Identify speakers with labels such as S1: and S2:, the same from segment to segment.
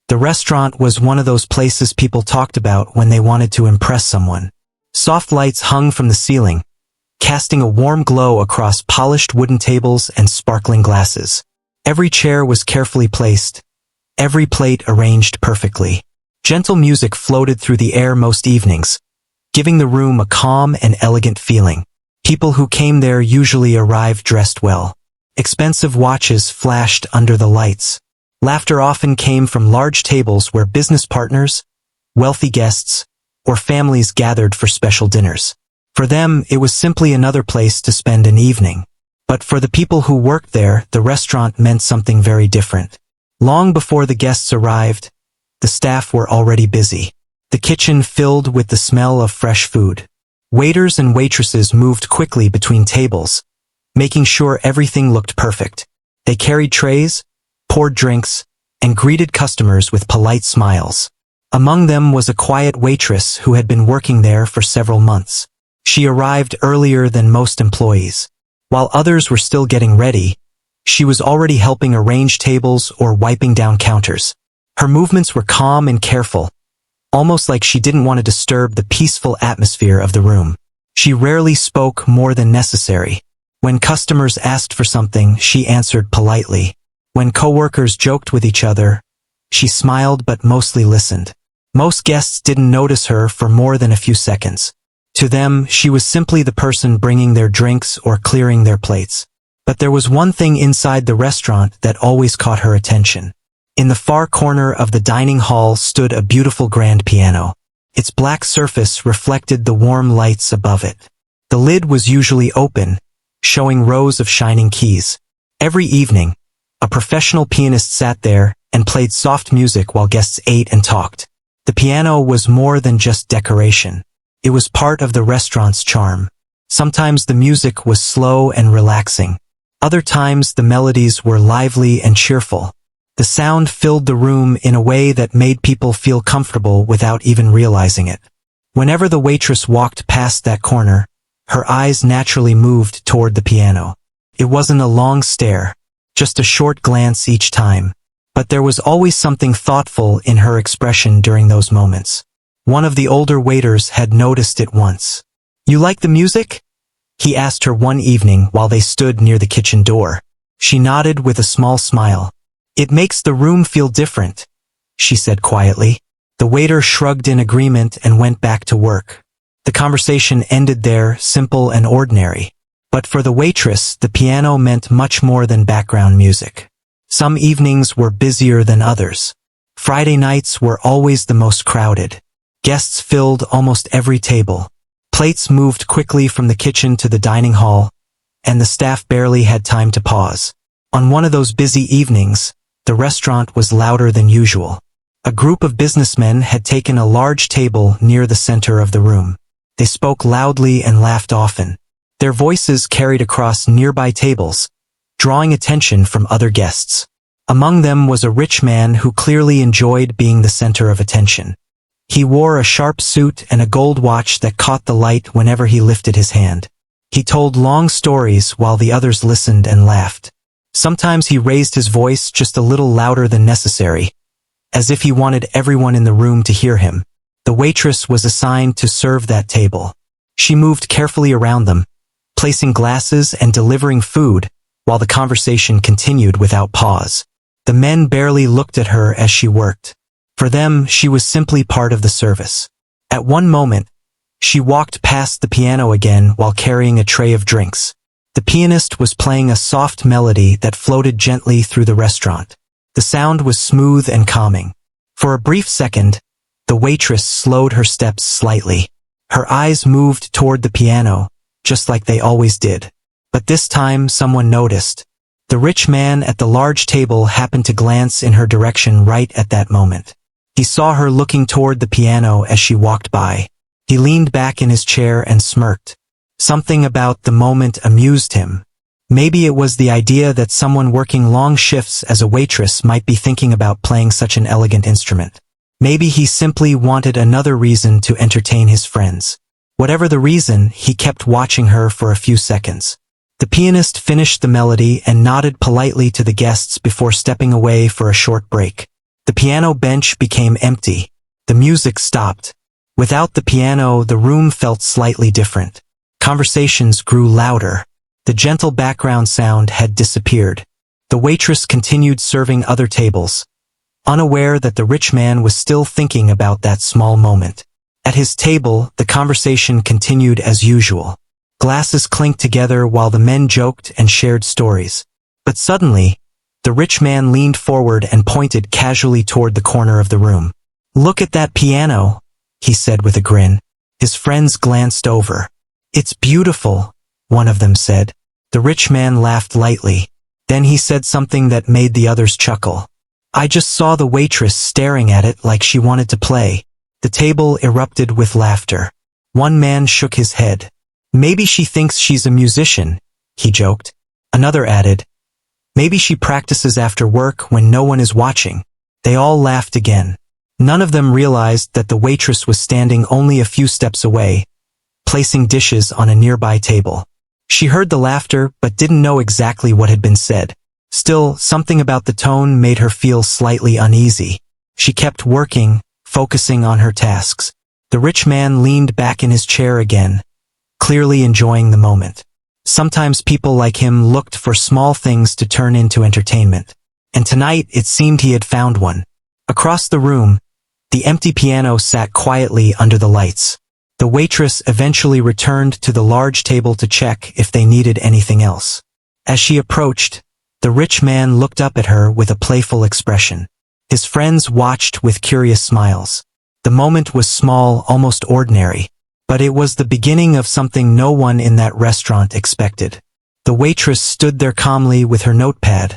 S1: The restaurant was one of those places people talked about when they wanted to impress someone. Soft lights hung from the ceiling, casting a warm glow across polished wooden tables and sparkling glasses. Every chair was carefully placed, every plate arranged perfectly. Gentle music floated through the air most evenings, giving the room a calm and elegant feeling. People who came there usually arrived dressed well. Expensive watches flashed under the lights. Laughter often came from large tables where business partners, wealthy guests, or families gathered for special dinners. For them, it was simply another place to spend an evening. But for the people who worked there, the restaurant meant something very different. Long before the guests arrived, the staff were already busy. The kitchen filled with the smell of fresh food. Waiters and waitresses moved quickly between tables, making sure everything looked perfect. They carried trays, poured drinks, and greeted customers with polite smiles. Among them was a quiet waitress who had been working there for several months. She arrived earlier than most employees. While others were still getting ready, she was already helping arrange tables or wiping down counters. Her movements were calm and careful, almost like she didn't want to disturb the peaceful atmosphere of the room. She rarely spoke more than necessary. When customers asked for something, she answered politely. When coworkers joked with each other, she smiled but mostly listened. Most guests didn't notice her for more than a few seconds. To them, she was simply the person bringing their drinks or clearing their plates. But there was one thing inside the restaurant that always caught her attention. In the far corner of the dining hall stood a beautiful grand piano. Its black surface reflected the warm lights above it. The lid was usually open, showing rows of shining keys. Every evening, a professional pianist sat there and played soft music while guests ate and talked. The piano was more than just decoration. It was part of the restaurant's charm. Sometimes the music was slow and relaxing. Other times the melodies were lively and cheerful. The sound filled the room in a way that made people feel comfortable without even realizing it. Whenever the waitress walked past that corner, her eyes naturally moved toward the piano. It wasn't a long stare, just a short glance each time. But there was always something thoughtful in her expression during those moments. One of the older waiters had noticed it once. "You like the music?" he asked her one evening while they stood near the kitchen door. She nodded with a small smile. "It makes the room feel different," she said quietly. The waiter shrugged in agreement and went back to work. The conversation ended there, simple and ordinary. But for the waitress, the piano meant much more than background music. Some evenings were busier than others. Friday nights were always the most crowded. Guests filled almost every table. Plates moved quickly from the kitchen to the dining hall, and the staff barely had time to pause. On one of those busy evenings, the restaurant was louder than usual. A group of businessmen had taken a large table near the center of the room. They spoke loudly and laughed often. Their voices carried across nearby tables, drawing attention from other guests. Among them was a rich man who clearly enjoyed being the center of attention. He wore a sharp suit and a gold watch that caught the light whenever he lifted his hand. He told long stories while the others listened and laughed. Sometimes he raised his voice just a little louder than necessary, as if he wanted everyone in the room to hear him. The waitress was assigned to serve that table. She moved carefully around them, placing glasses and delivering food, while the conversation continued without pause. The men barely looked at her as she worked. For them, she was simply part of the service. At one moment, she walked past the piano again while carrying a tray of drinks. The pianist was playing a soft melody that floated gently through the restaurant. The sound was smooth and calming. For a brief second, the waitress slowed her steps slightly. Her eyes moved toward the piano, just like they always did. But this time, someone noticed. The rich man at the large table happened to glance in her direction right at that moment. He saw her looking toward the piano as she walked by. He leaned back in his chair and smirked. Something about the moment amused him. Maybe it was the idea that someone working long shifts as a waitress might be thinking about playing such an elegant instrument. Maybe he simply wanted another reason to entertain his friends. Whatever the reason, he kept watching her for a few seconds. The pianist finished the melody and nodded politely to the guests before stepping away for a short break. The piano bench became empty. The music stopped. Without the piano, the room felt slightly different. Conversations grew louder. The gentle background sound had disappeared. The waitress continued serving other tables, unaware that the rich man was still thinking about that small moment. At his table, the conversation continued as usual. Glasses clinked together while the men joked and shared stories. But suddenly, the rich man leaned forward and pointed casually toward the corner of the room. "Look at that piano," he said with a grin. His friends glanced over. "It's beautiful," one of them said. The rich man laughed lightly. Then he said something that made the others chuckle. "I just saw the waitress staring at it like she wanted to play." The table erupted with laughter. One man shook his head. "Maybe she thinks she's a musician," he joked. Another added, "Maybe she practices after work when no one is watching." They all laughed again. None of them realized that the waitress was standing only a few steps away, placing dishes on a nearby table. She heard the laughter but didn't know exactly what had been said. Still, something about the tone made her feel slightly uneasy. She kept working, focusing on her tasks. The rich man leaned back in his chair again, clearly enjoying the moment. Sometimes people like him looked for small things to turn into entertainment. And tonight it seemed he had found one. Across the room, the empty piano sat quietly under the lights. The waitress eventually returned to the large table to check if they needed anything else. As she approached, the rich man looked up at her with a playful expression. His friends watched with curious smiles. The moment was small, almost ordinary, but it was the beginning of something no one in that restaurant expected. The waitress stood there calmly with her notepad,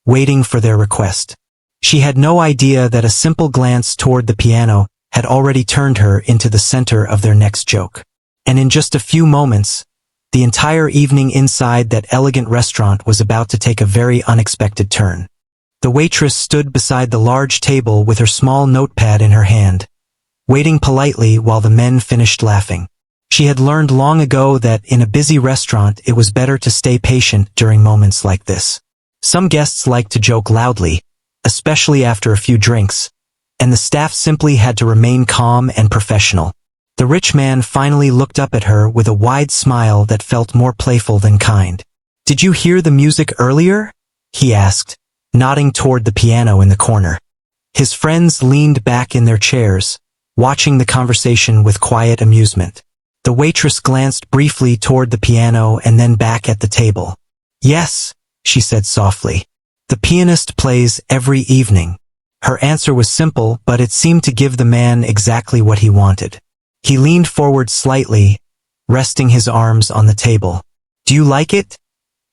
S1: waiting for their request. She had no idea that a simple glance toward the piano had already turned her into the center of their next joke. And in just a few moments, the entire evening inside that elegant restaurant was about to take a very unexpected turn. The waitress stood beside the large table with her small notepad in her hand, waiting politely while the men finished laughing. She had learned long ago that in a busy restaurant it was better to stay patient during moments like this. Some guests liked to joke loudly, especially after a few drinks, and the staff simply had to remain calm and professional. The rich man finally looked up at her with a wide smile that felt more playful than kind. "Did you hear the music earlier?" he asked, nodding toward the piano in the corner. His friends leaned back in their chairs, watching the conversation with quiet amusement. The waitress glanced briefly toward the piano and then back at the table. "Yes," she said softly. "The pianist plays every evening." Her answer was simple, but it seemed to give the man exactly what he wanted. He leaned forward slightly, resting his arms on the table. "Do you like it?"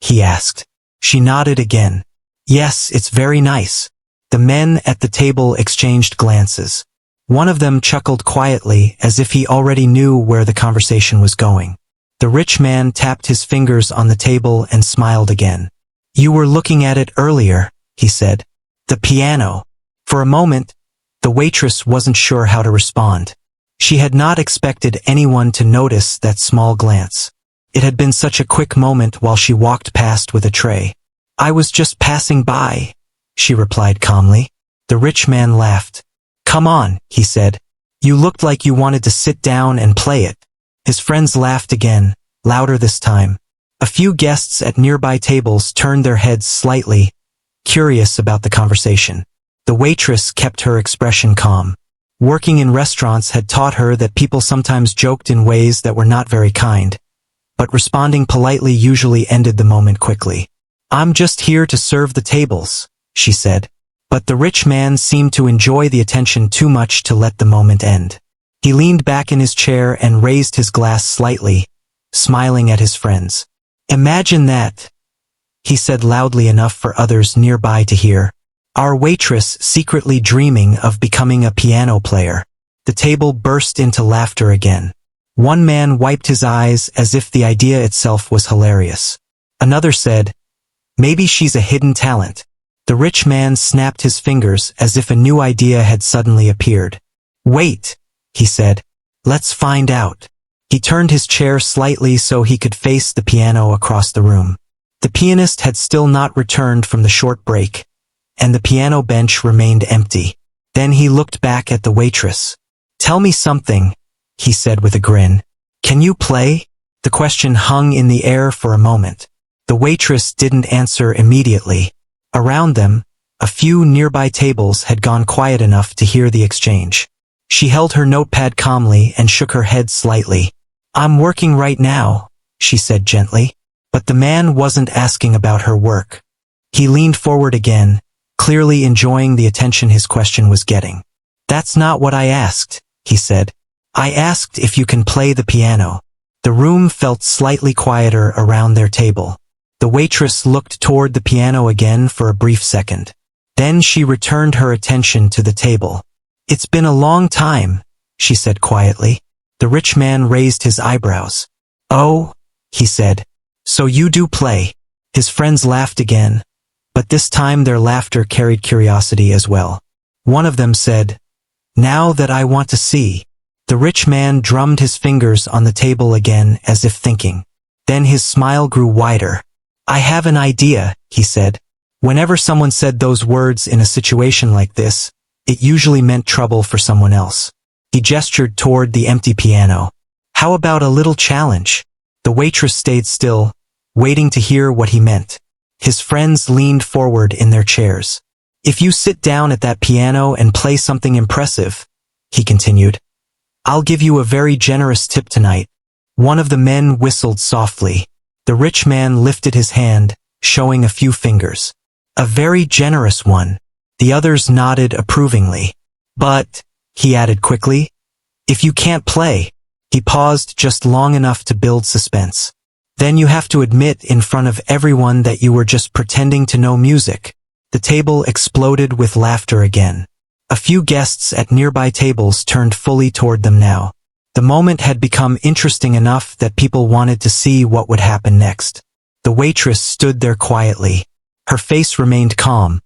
S1: he asked. She nodded again. "Yes, it's very nice." The men at the table exchanged glances. One of them chuckled quietly as if he already knew where the conversation was going. The rich man tapped his fingers on the table and smiled again. "You were looking at it earlier," he said. "The piano." For a moment, the waitress wasn't sure how to respond. She had not expected anyone to notice that small glance. It had been such a quick moment while she walked past with a tray. "I was just passing by," she replied calmly. The rich man laughed. "Come on," he said. "You looked like you wanted to sit down and play it." His friends laughed again, louder this time. A few guests at nearby tables turned their heads slightly, curious about the conversation. The waitress kept her expression calm. Working in restaurants had taught her that people sometimes joked in ways that were not very kind, but responding politely usually ended the moment quickly. "I'm just here to serve the tables," she said. But the rich man seemed to enjoy the attention too much to let the moment end. He leaned back in his chair and raised his glass slightly, smiling at his friends. "Imagine that," he said loudly enough for others nearby to hear. "Our waitress secretly dreaming of becoming a piano player." The table burst into laughter again. One man wiped his eyes as if the idea itself was hilarious. Another said, "Maybe she's a hidden talent." The rich man snapped his fingers as if a new idea had suddenly appeared. "Wait," he said. "Let's find out." He turned his chair slightly so he could face the piano across the room. The pianist had still not returned from the short break, and the piano bench remained empty. Then he looked back at the waitress. "Tell me something," he said with a grin. "Can you play?" The question hung in the air for a moment. The waitress didn't answer immediately. Around them, a few nearby tables had gone quiet enough to hear the exchange. She held her notepad calmly and shook her head slightly. "I'm working right now," she said gently. But the man wasn't asking about her work. He leaned forward again, clearly enjoying the attention his question was getting. "That's not what I asked," he said. "I asked if you can play the piano." The room felt slightly quieter around their table. The waitress looked toward the piano again for a brief second. Then she returned her attention to the table. "It's been a long time," she said quietly. The rich man raised his eyebrows. "Oh," he said. "So you do play." His friends laughed again, but this time their laughter carried curiosity as well. One of them said, "Now that I want to see." The rich man drummed his fingers on the table again as if thinking. Then his smile grew wider. "I have an idea," he said. Whenever someone said those words in a situation like this, it usually meant trouble for someone else. He gestured toward the empty piano. "How about a little challenge?" The waitress stayed still, waiting to hear what he meant. His friends leaned forward in their chairs. "If you sit down at that piano and play something impressive," he continued, "I'll give you a very generous tip tonight." One of the men whistled softly. The rich man lifted his hand, showing a few fingers. "A very generous one." The others nodded approvingly. "But," he added quickly, "if you can't play." He paused just long enough to build suspense. "Then you have to admit in front of everyone that you were just pretending to know music." The table exploded with laughter again. A few guests at nearby tables turned fully toward them now. The moment had become interesting enough that people wanted to see what would happen next. The waitress stood there quietly. Her face remained calm,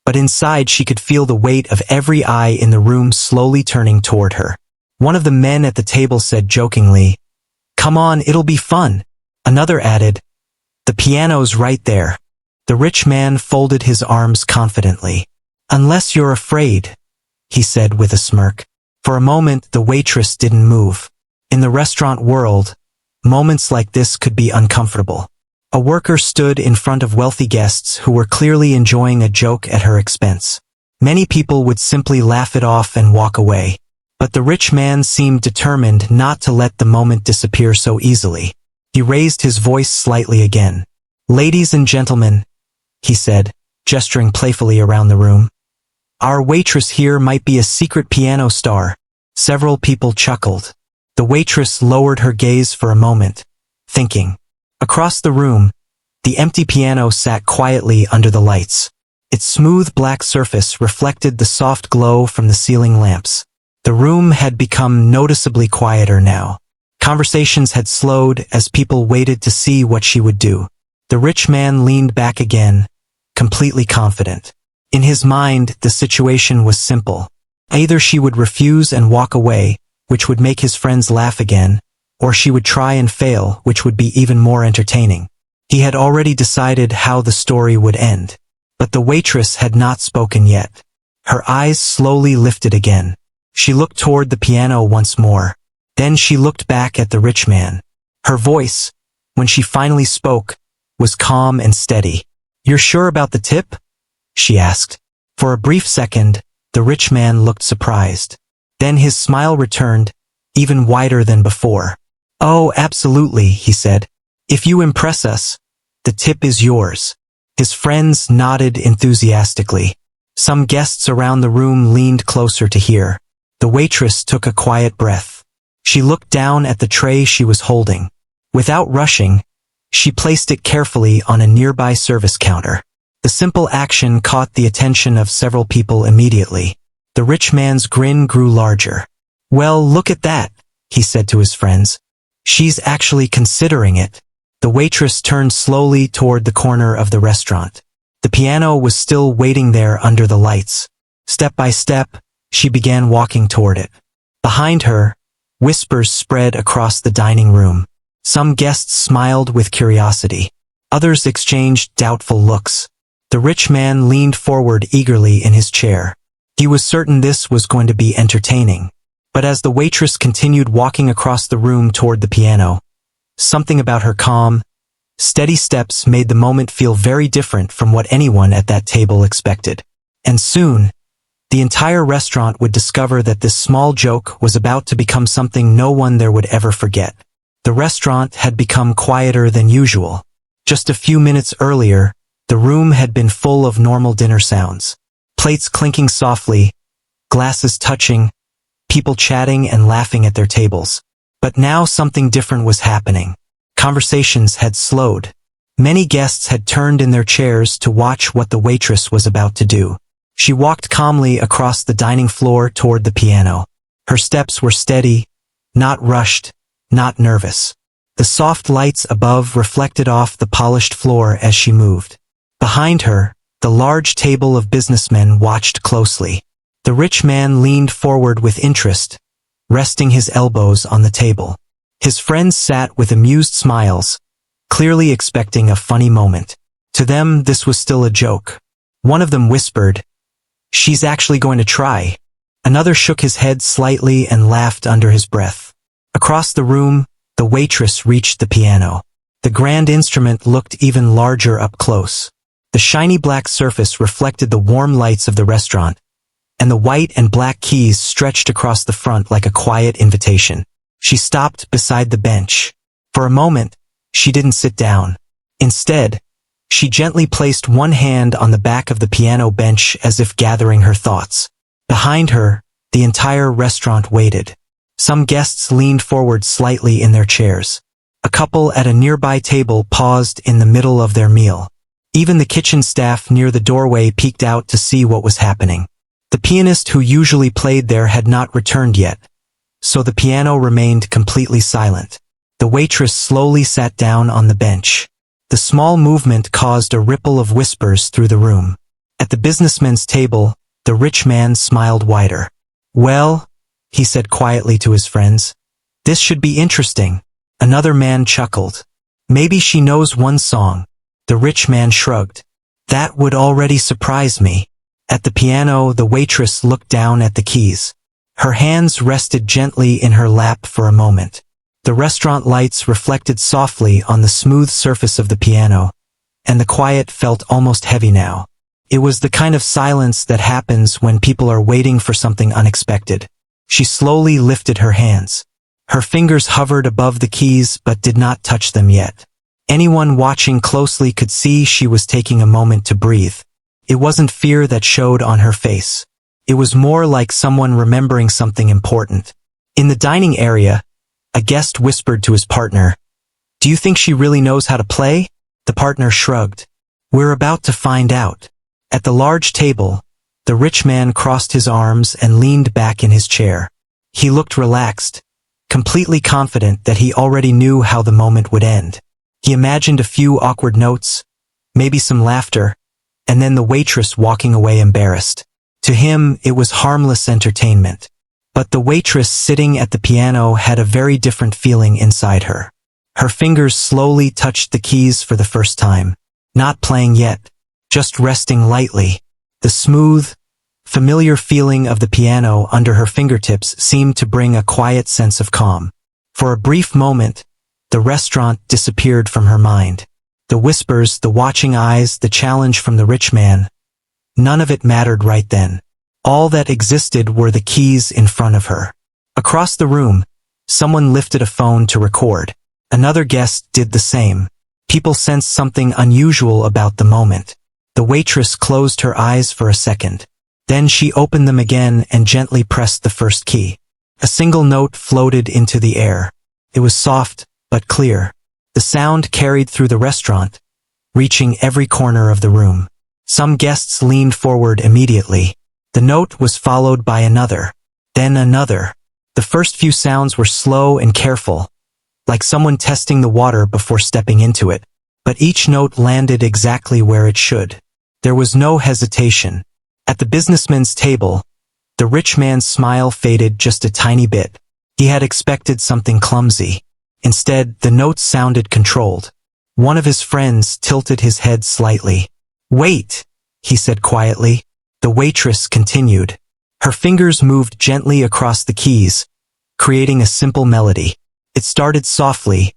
S1: but inside she could feel the weight of every eye in the room slowly turning toward her. One of the men at the table said jokingly, "Come on, it'll be fun." Another added, "The piano's right there." The rich man folded his arms confidently. "Unless you're afraid," he said with a smirk. For a moment, the waitress didn't move. In the restaurant world, moments like this could be uncomfortable. A worker stood in front of wealthy guests who were clearly enjoying a joke at her expense. Many people would simply laugh it off and walk away. But the rich man seemed determined not to let the moment disappear so easily. He raised his voice slightly again. "Ladies and gentlemen," he said, gesturing playfully around the room. "Our waitress here might be a secret piano star." Several people chuckled. The waitress lowered her gaze for a moment, thinking. Across the room, the empty piano sat quietly under the lights. Its smooth black surface reflected the soft glow from the ceiling lamps. The room had become noticeably quieter now. Conversations had slowed as people waited to see what she would do. The rich man leaned back again, completely confident. In his mind, the situation was simple. Either she would refuse and walk away, which would make his friends laugh again, or she would try and fail, which would be even more entertaining. He had already decided how the story would end. But the waitress had not spoken yet. Her eyes slowly lifted again. She looked toward the piano once more. Then she looked back at the rich man. Her voice, when she finally spoke, was calm and steady. "You're sure about the tip?" she asked. For a brief second, the rich man looked surprised. Then his smile returned, even wider than before. "Oh, absolutely," he said. "If you impress us, the tip is yours." His friends nodded enthusiastically. Some guests around the room leaned closer to hear. The waitress took a quiet breath. She looked down at the tray she was holding. Without rushing, she placed it carefully on a nearby service counter. The simple action caught the attention of several people immediately. The rich man's grin grew larger. "Well, look at that," he said to his friends. "She's actually considering it." The waitress turned slowly toward the corner of the restaurant. The piano was still waiting there under the lights. Step by step, she began walking toward it. Behind her, whispers spread across the dining room. Some guests smiled with curiosity. Others exchanged doubtful looks. The rich man leaned forward eagerly in his chair. He was certain this was going to be entertaining. But as the waitress continued walking across the room toward the piano, something about her calm, steady steps made the moment feel very different from what anyone at that table expected. And soon, the entire restaurant would discover that this small joke was about to become something no one there would ever forget. The restaurant had become quieter than usual. Just a few minutes earlier, the room had been full of normal dinner sounds. Plates clinking softly, glasses touching, people chatting and laughing at their tables. But now something different was happening. Conversations had slowed. Many guests had turned in their chairs to watch what the waitress was about to do. She walked calmly across the dining floor toward the piano. Her steps were steady, not rushed, not nervous. The soft lights above reflected off the polished floor as she moved. Behind her, the large table of businessmen watched closely. The rich man leaned forward with interest, resting his elbows on the table. His friends sat with amused smiles, clearly expecting a funny moment. To them, this was still a joke. One of them whispered, "She's actually going to try." Another shook his head slightly and laughed under his breath. Across the room, the waitress reached the piano. The grand instrument looked even larger up close. The shiny black surface reflected the warm lights of the restaurant, and the white and black keys stretched across the front like a quiet invitation. She stopped beside the bench. For a moment, she didn't sit down. Instead, she gently placed one hand on the back of the piano bench as if gathering her thoughts. Behind her, the entire restaurant waited. Some guests leaned forward slightly in their chairs. A couple at a nearby table paused in the middle of their meal. Even the kitchen staff near the doorway peeked out to see what was happening. The pianist who usually played there had not returned yet, so the piano remained completely silent. The waitress slowly sat down on the bench. The small movement caused a ripple of whispers through the room. At the businessman's table, the rich man smiled wider. "Well," he said quietly to his friends, "this should be interesting." Another man chuckled. "Maybe she knows one song." The rich man shrugged. "That would already surprise me." At the piano, the waitress looked down at the keys. Her hands rested gently in her lap for a moment. The restaurant lights reflected softly on the smooth surface of the piano, and the quiet felt almost heavy now. It was the kind of silence that happens when people are waiting for something unexpected. She slowly lifted her hands. Her fingers hovered above the keys but did not touch them yet. Anyone watching closely could see she was taking a moment to breathe. It wasn't fear that showed on her face. It was more like someone remembering something important. In the dining area, a guest whispered to his partner, "Do you think she really knows how to play?" The partner shrugged. "We're about to find out." At the large table, the rich man crossed his arms and leaned back in his chair. He looked relaxed, completely confident that he already knew how the moment would end. He imagined a few awkward notes, maybe some laughter, and then the waitress walking away embarrassed. To him, it was harmless entertainment. But the waitress sitting at the piano had a very different feeling inside her. Her fingers slowly touched the keys for the first time. Not playing yet, just resting lightly. The smooth, familiar feeling of the piano under her fingertips seemed to bring a quiet sense of calm. For a brief moment, the restaurant disappeared from her mind. The whispers, the watching eyes, the challenge from the rich man. None of it mattered right then. All that existed were the keys in front of her. Across the room, someone lifted a phone to record. Another guest did the same. People sensed something unusual about the moment. The waitress closed her eyes for a second. Then she opened them again and gently pressed the first key. A single note floated into the air. It was soft, but clear. The sound carried through the restaurant, reaching every corner of the room. Some guests leaned forward immediately. The note was followed by another, then another. The first few sounds were slow and careful, like someone testing the water before stepping into it. But each note landed exactly where it should. There was no hesitation. At the businessman's table, the rich man's smile faded just a tiny bit. He had expected something clumsy. Instead, the notes sounded controlled. One of his friends tilted his head slightly. "Wait," he said quietly. The waitress continued. Her fingers moved gently across the keys, creating a simple melody. It started softly,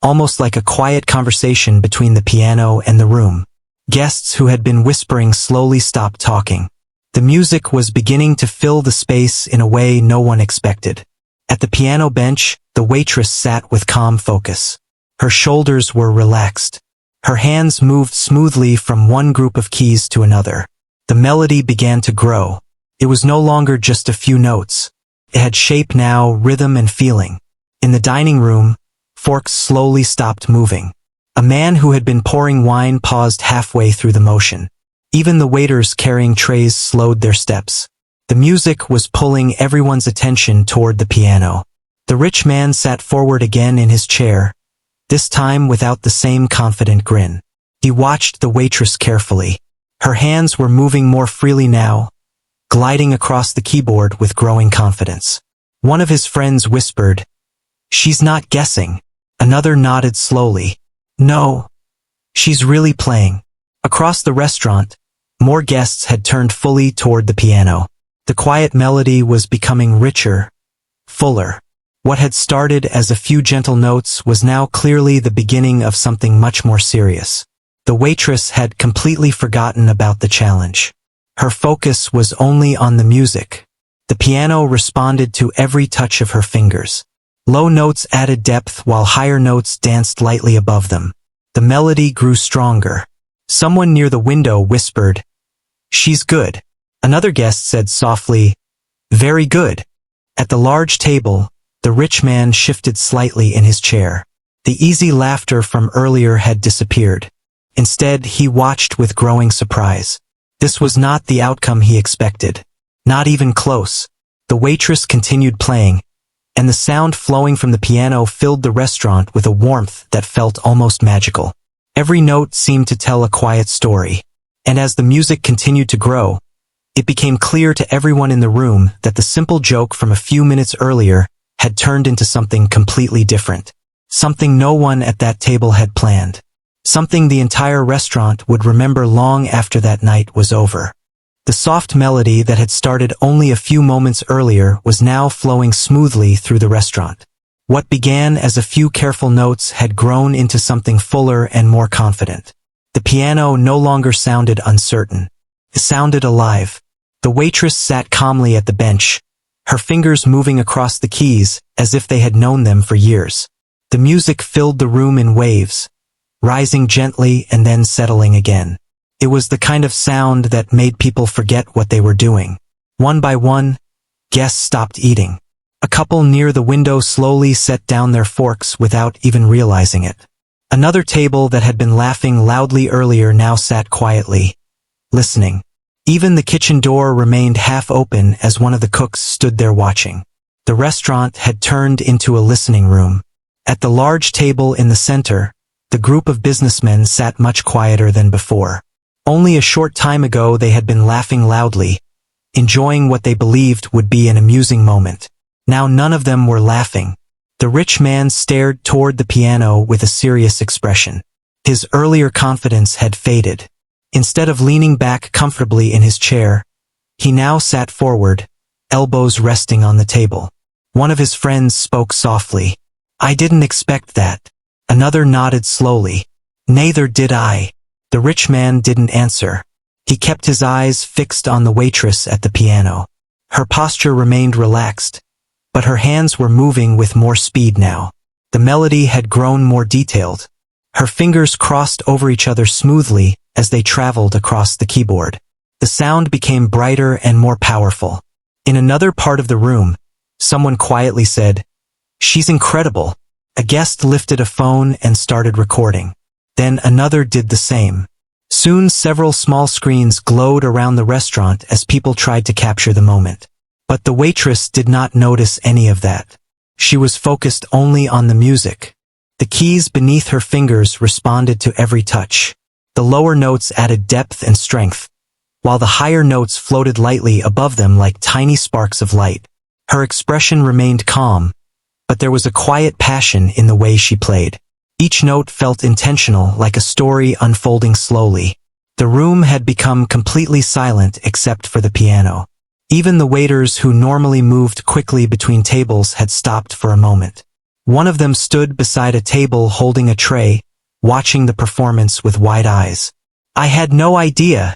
S1: almost like a quiet conversation between the piano and the room. Guests who had been whispering slowly stopped talking. The music was beginning to fill the space in a way no one expected. At the piano bench, the waitress sat with calm focus. Her shoulders were relaxed. Her hands moved smoothly from one group of keys to another. The melody began to grow. It was no longer just a few notes. It had shape now, rhythm and feeling. In the dining room, forks slowly stopped moving. A man who had been pouring wine paused halfway through the motion. Even the waiters carrying trays slowed their steps. The music was pulling everyone's attention toward the piano. The rich man sat forward again in his chair, this time without the same confident grin. He watched the waitress carefully. Her hands were moving more freely now, gliding across the keyboard with growing confidence. One of his friends whispered, "She's not guessing." Another nodded slowly. "No, she's really playing." Across the restaurant, more guests had turned fully toward the piano. The quiet melody was becoming richer, fuller. What had started as a few gentle notes was now clearly the beginning of something much more serious. The waitress had completely forgotten about the challenge. Her focus was only on the music. The piano responded to every touch of her fingers. Low notes added depth while higher notes danced lightly above them. The melody grew stronger. Someone near the window whispered, "She's good." Another guest said softly, "Very good." At the large table, the rich man shifted slightly in his chair. The easy laughter from earlier had disappeared. Instead, he watched with growing surprise. This was not the outcome he expected. Not even close. The waitress continued playing, and the sound flowing from the piano filled the restaurant with a warmth that felt almost magical. Every note seemed to tell a quiet story. And as the music continued to grow, it became clear to everyone in the room that the simple joke from a few minutes earlier had turned into something completely different. Something no one at that table had planned. Something the entire restaurant would remember long after that night was over. The soft melody that had started only a few moments earlier was now flowing smoothly through the restaurant. What began as a few careful notes had grown into something fuller and more confident. The piano no longer sounded uncertain. It sounded alive. The waitress sat calmly at the bench, her fingers moving across the keys as if they had known them for years. The music filled the room in waves, rising gently and then settling again. It was the kind of sound that made people forget what they were doing. One by one, guests stopped eating. A couple near the window slowly set down their forks without even realizing it. Another table that had been laughing loudly earlier now sat quietly, listening. Even the kitchen door remained half open as one of the cooks stood there watching. The restaurant had turned into a listening room. At the large table in the center, the group of businessmen sat much quieter than before. Only a short time ago they had been laughing loudly, enjoying what they believed would be an amusing moment. Now none of them were laughing. The rich man stared toward the piano with a serious expression. His earlier confidence had faded. Instead of leaning back comfortably in his chair, he now sat forward, elbows resting on the table. One of his friends spoke softly. "I didn't expect that." Another nodded slowly. "Neither did I." The rich man didn't answer. He kept his eyes fixed on the waitress at the piano. Her posture remained relaxed, but her hands were moving with more speed now. The melody had grown more detailed. Her fingers crossed over each other smoothly as they traveled across the keyboard. The sound became brighter and more powerful. In another part of the room, someone quietly said, "She's incredible." A guest lifted a phone and started recording. Then another did the same. Soon several small screens glowed around the restaurant as people tried to capture the moment. But the waitress did not notice any of that. She was focused only on the music. The keys beneath her fingers responded to every touch. The lower notes added depth and strength, while the higher notes floated lightly above them like tiny sparks of light. Her expression remained calm, but there was a quiet passion in the way she played. Each note felt intentional, like a story unfolding slowly. The room had become completely silent except for the piano. Even the waiters who normally moved quickly between tables had stopped for a moment. One of them stood beside a table holding a tray, watching the performance with wide eyes. "I had no idea,"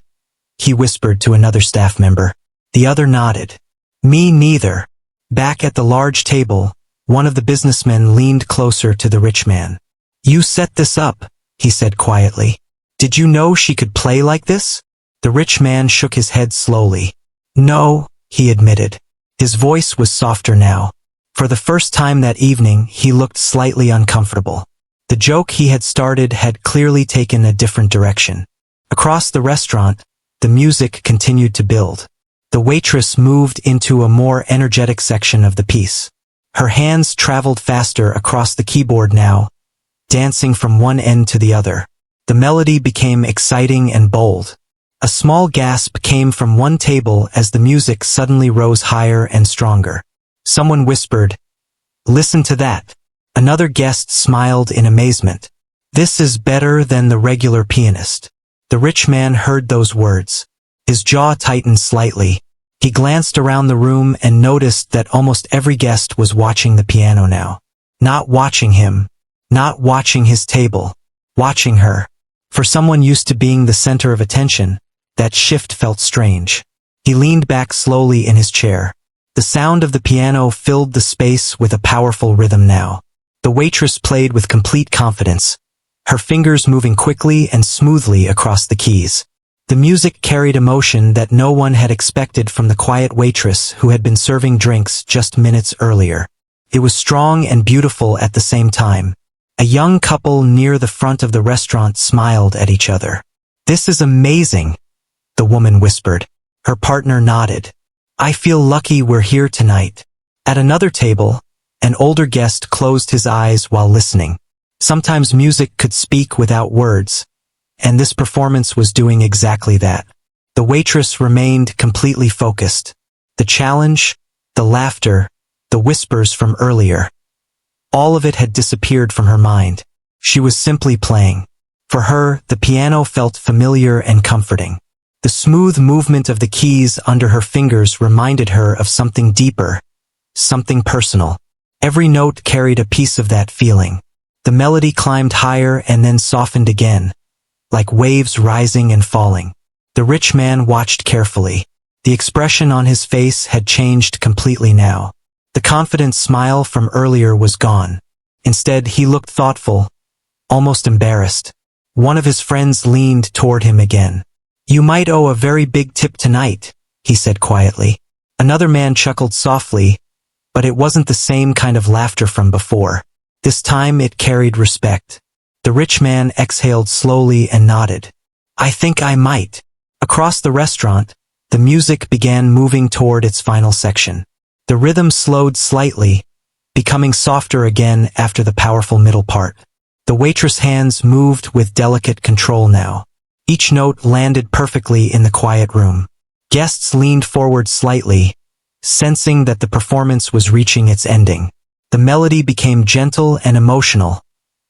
S1: he whispered to another staff member. The other nodded. "Me neither." Back at the large table, one of the businessmen leaned closer to the rich man. "You set this up," he said quietly. "Did you know she could play like this?" The rich man shook his head slowly. "No," he admitted. His voice was softer now. For the first time that evening, he looked slightly uncomfortable. The joke he had started had clearly taken a different direction. Across the restaurant, the music continued to build. The waitress moved into a more energetic section of the piece. Her hands traveled faster across the keyboard now, dancing from one end to the other. The melody became exciting and bold. A small gasp came from one table as the music suddenly rose higher and stronger. Someone whispered, "Listen to that." Another guest smiled in amazement. "This is better than the regular pianist." The rich man heard those words. His jaw tightened slightly. He glanced around the room and noticed that almost every guest was watching the piano now. Not watching him. Not watching his table. Watching her. For someone used to being the center of attention, that shift felt strange. He leaned back slowly in his chair. The sound of the piano filled the space with a powerful rhythm now. The waitress played with complete confidence, her fingers moving quickly and smoothly across the keys. The music carried emotion that no one had expected from the quiet waitress who had been serving drinks just minutes earlier. It was strong and beautiful at the same time. A young couple near the front of the restaurant smiled at each other. "This is amazing," the woman whispered. Her partner nodded. "I feel lucky we're here tonight." At another table, an older guest closed his eyes while listening. Sometimes music could speak without words, and this performance was doing exactly that. The waitress remained completely focused. The challenge, the laughter, the whispers from earlier. All of it had disappeared from her mind. She was simply playing. For her, the piano felt familiar and comforting. The smooth movement of the keys under her fingers reminded her of something deeper, something personal. Every note carried a piece of that feeling. The melody climbed higher and then softened again, like waves rising and falling. The rich man watched carefully. The expression on his face had changed completely now. The confident smile from earlier was gone. Instead, he looked thoughtful, almost embarrassed. One of his friends leaned toward him again. "You might owe a very big tip tonight," he said quietly. Another man chuckled softly, but it wasn't the same kind of laughter from before. This time it carried respect. The rich man exhaled slowly and nodded. "I think I might." Across the restaurant, the music began moving toward its final section. The rhythm slowed slightly, becoming softer again after the powerful middle part. The waitress' hands moved with delicate control now. Each note landed perfectly in the quiet room. Guests leaned forward slightly, sensing that the performance was reaching its ending. The melody became gentle and emotional,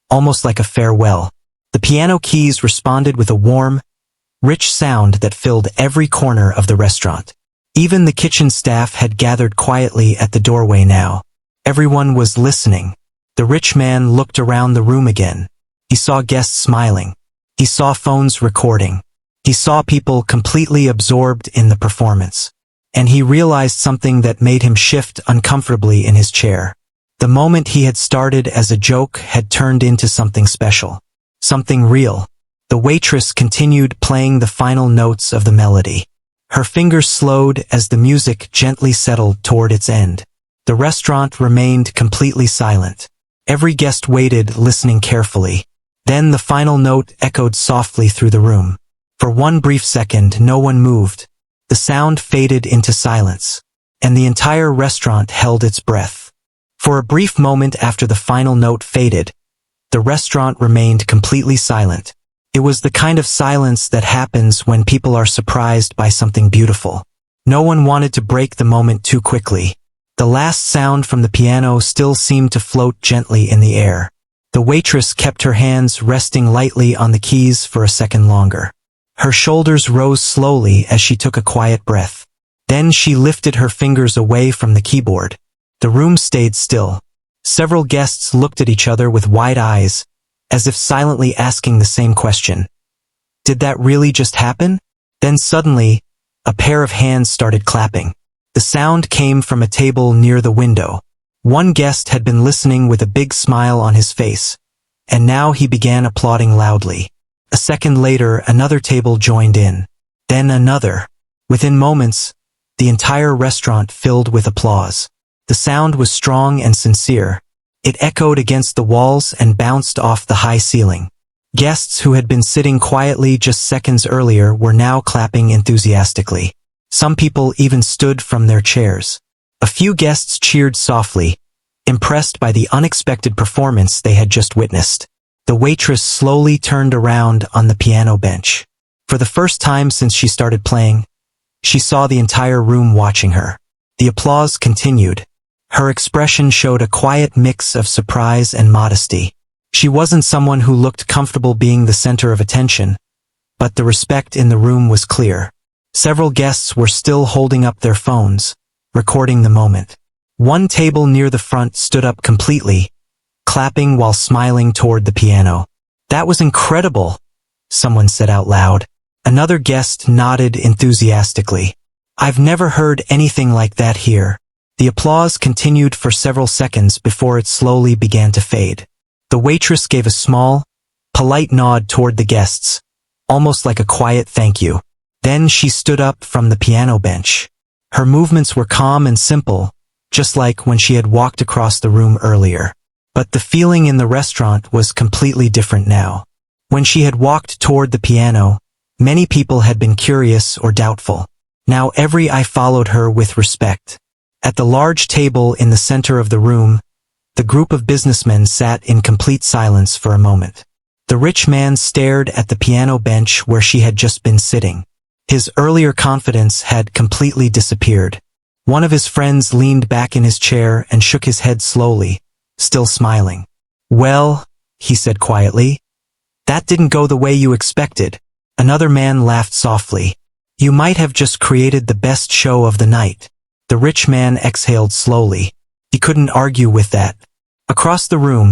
S1: almost like a farewell. The piano keys responded with a warm, rich sound that filled every corner of the restaurant. Even the kitchen staff had gathered quietly at the doorway now. Everyone was listening. The rich man looked around the room again. He saw guests smiling. He saw phones recording. He saw people completely absorbed in the performance. And he realized something that made him shift uncomfortably in his chair. The moment he had started as a joke had turned into something special. Something real. The waitress continued playing the final notes of the melody. Her fingers slowed as the music gently settled toward its end. The restaurant remained completely silent. Every guest waited, listening carefully. Then the final note echoed softly through the room. For one brief second, no one moved. The sound faded into silence, and the entire restaurant held its breath. For a brief moment after the final note faded, the restaurant remained completely silent. It was the kind of silence that happens when people are surprised by something beautiful. No one wanted to break the moment too quickly. The last sound from the piano still seemed to float gently in the air. The waitress kept her hands resting lightly on the keys for a second longer. Her shoulders rose slowly as she took a quiet breath. Then she lifted her fingers away from the keyboard. The room stayed still. Several guests looked at each other with wide eyes, as if silently asking the same question. Did that really just happen? Then suddenly, a pair of hands started clapping. The sound came from a table near the window. One guest had been listening with a big smile on his face, and now he began applauding loudly. A second later, another table joined in. Then another. Within moments, the entire restaurant filled with applause. The sound was strong and sincere. It echoed against the walls and bounced off the high ceiling. Guests who had been sitting quietly just seconds earlier were now clapping enthusiastically. Some people even stood from their chairs. A few guests cheered softly, impressed by the unexpected performance they had just witnessed. The waitress slowly turned around on the piano bench. For the first time since she started playing, she saw the entire room watching her. The applause continued. Her expression showed a quiet mix of surprise and modesty. She wasn't someone who looked comfortable being the center of attention, but the respect in the room was clear. Several guests were still holding up their phones, recording the moment. One table near the front stood up completely, clapping while smiling toward the piano. "That was incredible," someone said out loud. Another guest nodded enthusiastically. "I've never heard anything like that here." The applause continued for several seconds before it slowly began to fade. The waitress gave a small, polite nod toward the guests, almost like a quiet thank you. Then she stood up from the piano bench. Her movements were calm and simple, just like when she had walked across the room earlier. But the feeling in the restaurant was completely different now. When she had walked toward the piano, many people had been curious or doubtful. Now every eye followed her with respect. At the large table in the center of the room, the group of businessmen sat in complete silence for a moment. The rich man stared at the piano bench where she had just been sitting. His earlier confidence had completely disappeared. One of his friends leaned back in his chair and shook his head slowly, still smiling. "Well," he said quietly, "that didn't go the way you expected." Another man laughed softly. "You might have just created the best show of the night." The rich man exhaled slowly. He couldn't argue with that. Across the room,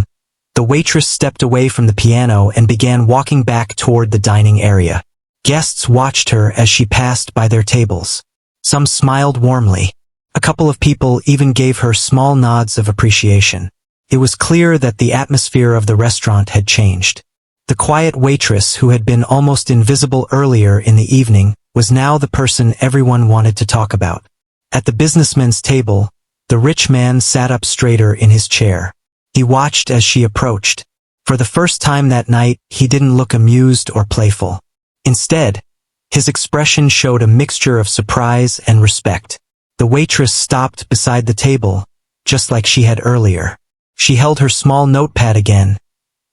S1: the waitress stepped away from the piano and began walking back toward the dining area. Guests watched her as she passed by their tables. Some smiled warmly. A couple of people even gave her small nods of appreciation. It was clear that the atmosphere of the restaurant had changed. The quiet waitress who had been almost invisible earlier in the evening was now the person everyone wanted to talk about. At the businessman's table, the rich man sat up straighter in his chair. He watched as she approached. For the first time that night, he didn't look amused or playful. Instead, his expression showed a mixture of surprise and respect. The waitress stopped beside the table, just like she had earlier. She held her small notepad again,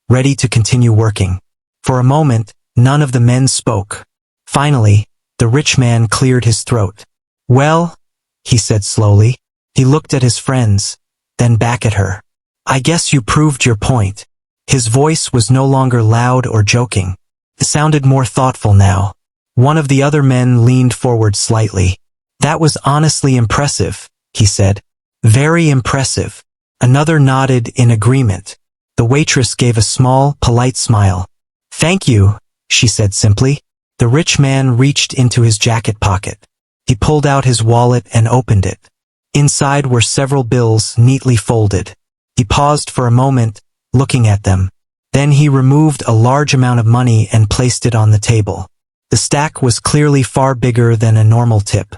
S1: ready to continue working. For a moment, none of the men spoke. Finally, the rich man cleared his throat. "Well," he said slowly. He looked at his friends, then back at her. "I guess you proved your point." His voice was no longer loud or joking. It sounded more thoughtful now. One of the other men leaned forward slightly. "That was honestly impressive," he said. "Very impressive." Another nodded in agreement. The waitress gave a small, polite smile. "Thank you," she said simply. The rich man reached into his jacket pocket. He pulled out his wallet and opened it. Inside were several bills neatly folded. He paused for a moment, looking at them. Then he removed a large amount of money and placed it on the table. The stack was clearly far bigger than a normal tip.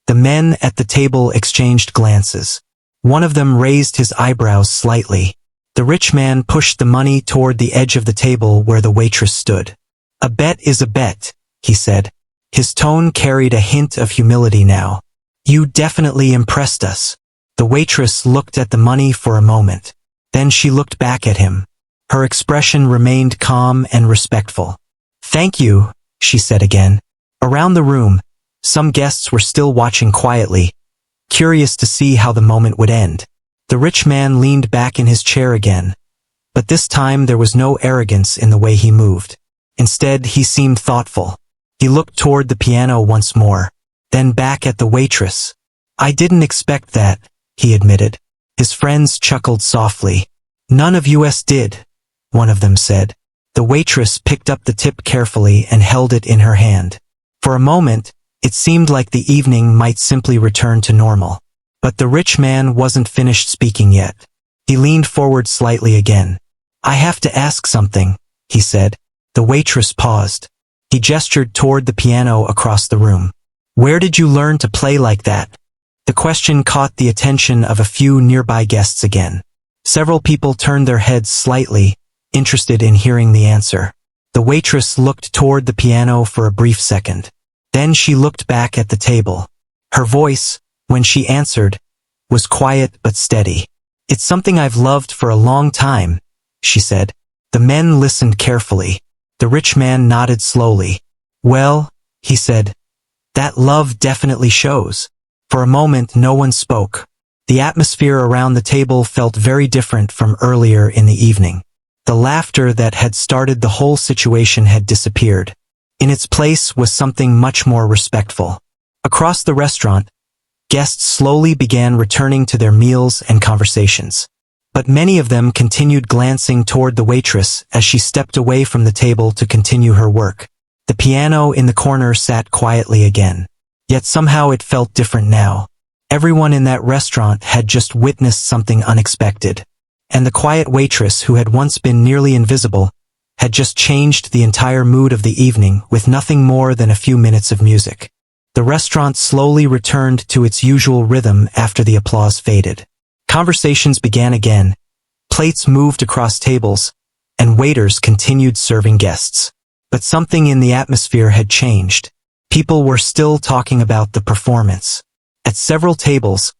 S1: The men at the table exchanged glances. One of them raised his eyebrows slightly. The rich man pushed the money toward the edge of the table where the waitress stood. "A bet is a bet," he said. His tone carried a hint of humility now. "You definitely impressed us." The waitress looked at the money for a moment. Then she looked back at him. Her expression remained calm and respectful. "Thank you," she said again. Around the room, some guests were still watching quietly, curious to see how the moment would end. The rich man leaned back in his chair again, but this time there was no arrogance in the way he moved. Instead, he seemed thoughtful. He looked toward the piano once more. then back at the waitress. "I didn't expect that," he admitted. His friends chuckled softly. "None of us did," one of them said. The waitress picked up the tip carefully and held it in her hand. For a moment, it seemed like the evening might simply return to normal. But the rich man wasn't finished speaking yet. He leaned forward slightly again. "I have to ask something," he said. The waitress paused. He gestured toward the piano across the room. "Where did you learn to play like that?" The question caught the attention of a few nearby guests again. Several people turned their heads slightly, interested in hearing the answer. The waitress looked toward the piano for a brief second. Then she looked back at the table. Her voice, when she answered, was quiet but steady. "It's something I've loved for a long time," she said. The men listened carefully. The rich man nodded slowly. "Well," he said, "that love definitely shows." For a moment no one spoke. The atmosphere around the table felt very different from earlier in the evening. The laughter that had started the whole situation had disappeared. In its place was something much more respectful. Across the restaurant, guests slowly began returning to their meals and conversations. But many of them continued glancing toward the waitress as she stepped away from the table to continue her work. The piano in the corner sat quietly again. Yet somehow it felt different now. Everyone in that restaurant had just witnessed something unexpected. And the quiet waitress who had once been nearly invisible had just changed the entire mood of the evening with nothing more than a few minutes of music. The restaurant slowly returned to its usual rhythm after the applause faded. Conversations began again, plates moved across tables, and waiters continued serving guests. But something in the atmosphere had changed. People were still talking about the performance. At several tables,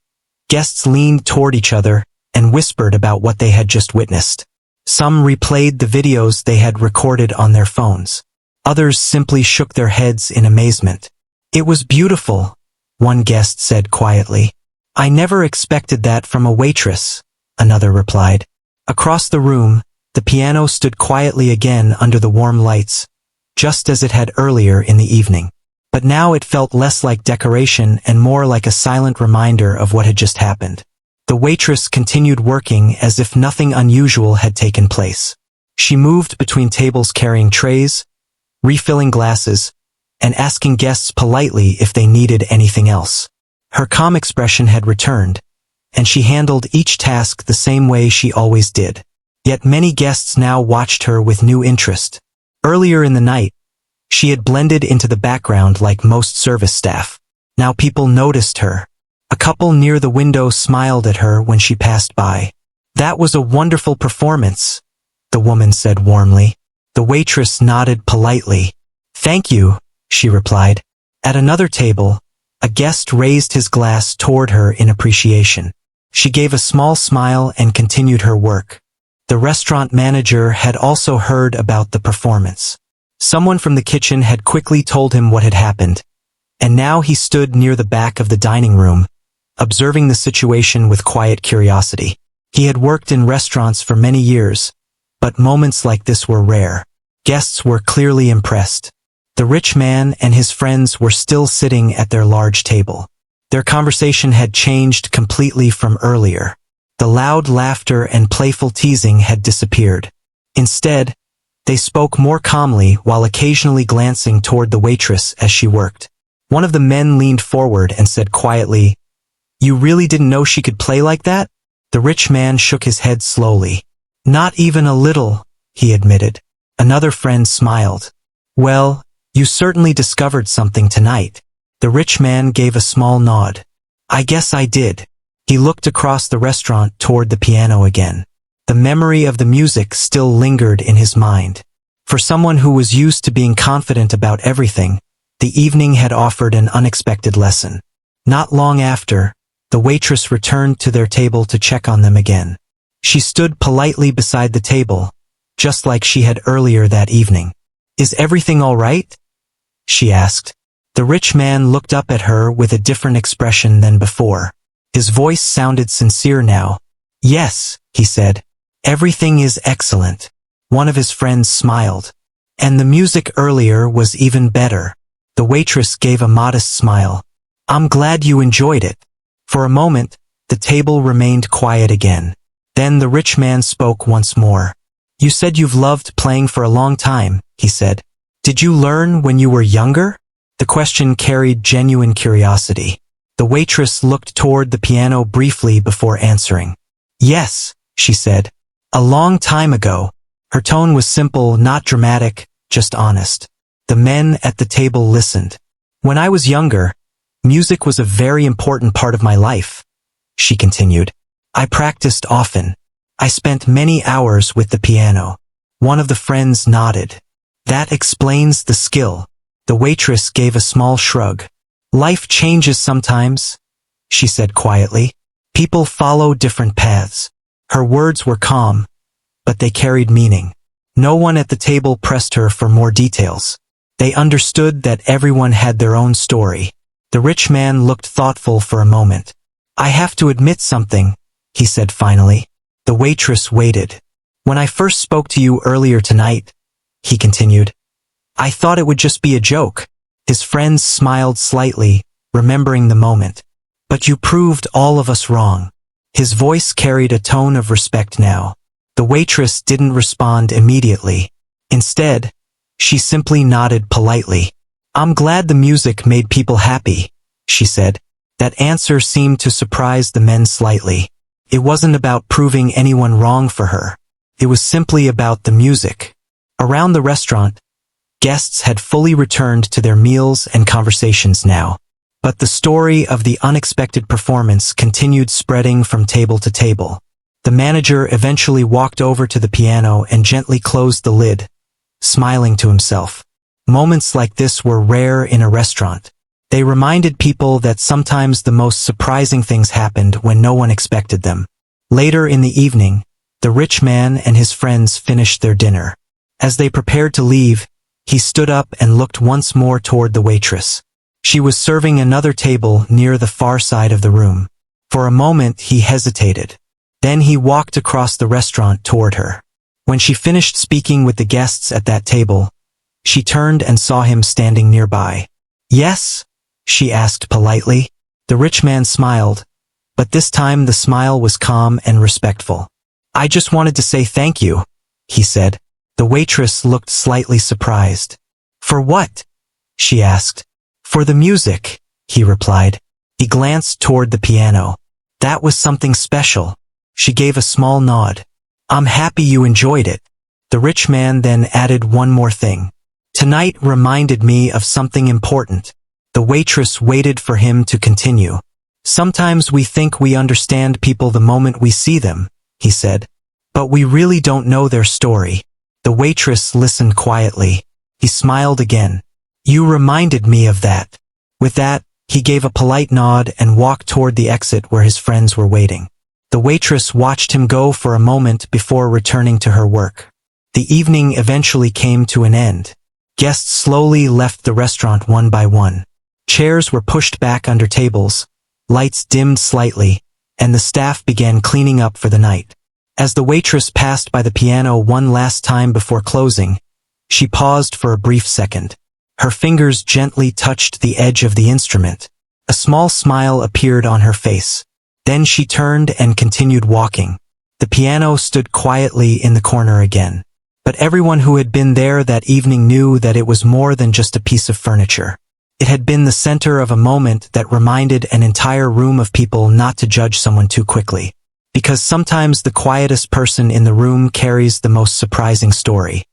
S1: guests leaned toward each other and whispered about what they had just witnessed. Some replayed the videos they had recorded on their phones. Others simply shook their heads in amazement. "It was beautiful," one guest said quietly. "I never expected that from a waitress," another replied. Across the room, the piano stood quietly again under the warm lights, just as it had earlier in the evening. But now it felt less like decoration and more like a silent reminder of what had just happened. The waitress continued working as if nothing unusual had taken place. She moved between tables carrying trays, refilling glasses, and asking guests politely if they needed anything else. Her calm expression had returned, and she handled each task the same way she always did. Yet many guests now watched her with new interest. Earlier in the night, she had blended into the background like most service staff. Now people noticed her. A couple near the window smiled at her when she passed by. "That was a wonderful performance," the woman said warmly. The waitress nodded politely. "Thank you," she replied. At another table, a guest raised his glass toward her in appreciation. She gave a small smile and continued her work. The restaurant manager had also heard about the performance. Someone from the kitchen had quickly told him what had happened, and now he stood near the back of the dining room, observing the situation with quiet curiosity. He had worked in restaurants for many years, but moments like this were rare. Guests were clearly impressed. The rich man and his friends were still sitting at their large table. Their conversation had changed completely from earlier. The loud laughter and playful teasing had disappeared. Instead, they spoke more calmly while occasionally glancing toward the waitress as she worked. One of the men leaned forward and said quietly, "You really didn't know she could play like that?" The rich man shook his head slowly. "Not even a little," he admitted. Another friend smiled. "Well, you certainly discovered something tonight." The rich man gave a small nod. "I guess I did." He looked across the restaurant toward the piano again. The memory of the music still lingered in his mind. For someone who was used to being confident about everything, the evening had offered an unexpected lesson. Not long after, the waitress returned to their table to check on them again. She stood politely beside the table, just like she had earlier that evening. "Is everything all right?" she asked. The rich man looked up at her with a different expression than before. His voice sounded sincere now. "Yes," he said. "Everything is excellent." One of his friends smiled. "And the music earlier was even better." The waitress gave a modest smile. I'm glad you enjoyed it. For a moment, the table remained quiet again. Then the rich man spoke once more. You said you've loved playing for a long time, he said. Did you learn when you were younger? The question carried genuine curiosity. The waitress looked toward the piano briefly before answering. Yes, she said. A long time ago. Her tone was simple, not dramatic, just honest. The men at the table listened. When I was younger, music was a very important part of my life, she continued. I practiced often. I spent many hours with the piano. One of the friends nodded. That explains the skill. The waitress gave a small shrug. Life changes sometimes, she said quietly. People follow different paths. Her words were calm, but they carried meaning. No one at the table pressed her for more details. They understood that everyone had their own story. The rich man looked thoughtful for a moment. I have to admit something, he said finally. The waitress waited. When I first spoke to you earlier tonight, he continued, I thought it would just be a joke. His friends smiled slightly, remembering the moment. But you proved all of us wrong. His voice carried a tone of respect now. The waitress didn't respond immediately. Instead, she simply nodded politely. I'm glad the music made people happy, she said. That answer seemed to surprise the men slightly. It wasn't about proving anyone wrong for her. It was simply about the music. Around the restaurant, guests had fully returned to their meals and conversations now. But the story of the unexpected performance continued spreading from table to table. The manager eventually walked over to the piano and gently closed the lid, smiling to himself. Moments like this were rare in a restaurant. They reminded people that sometimes the most surprising things happened when no one expected them. Later in the evening, the rich man and his friends finished their dinner. As they prepared to leave, he stood up and looked once more toward the waitress. She was serving another table near the far side of the room. For a moment he hesitated. Then he walked across the restaurant toward her. When she finished speaking with the guests at that table, she turned and saw him standing nearby. Yes? She asked politely. The rich man smiled, but this time the smile was calm and respectful. I just wanted to say thank you, he said. The waitress looked slightly surprised. For what? She asked. For the music, he replied. He glanced toward the piano. That was something special. She gave a small nod. I'm happy you enjoyed it. The rich man then added one more thing. Tonight reminded me of something important. The waitress waited for him to continue. Sometimes we think we understand people the moment we see them, he said. But we really don't know their story. The waitress listened quietly. He smiled again. You reminded me of that. With that, he gave a polite nod and walked toward the exit where his friends were waiting. The waitress watched him go for a moment before returning to her work. The evening eventually came to an end. Guests slowly left the restaurant one by one. Chairs were pushed back under tables, lights dimmed slightly, and the staff began cleaning up for the night. As the waitress passed by the piano one last time before closing, she paused for a brief second. Her fingers gently touched the edge of the instrument. A small smile appeared on her face. Then she turned and continued walking. The piano stood quietly in the corner again. But everyone who had been there that evening knew that it was more than just a piece of furniture. It had been the center of a moment that reminded an entire room of people not to judge someone too quickly. Because sometimes the quietest person in the room carries the most surprising story.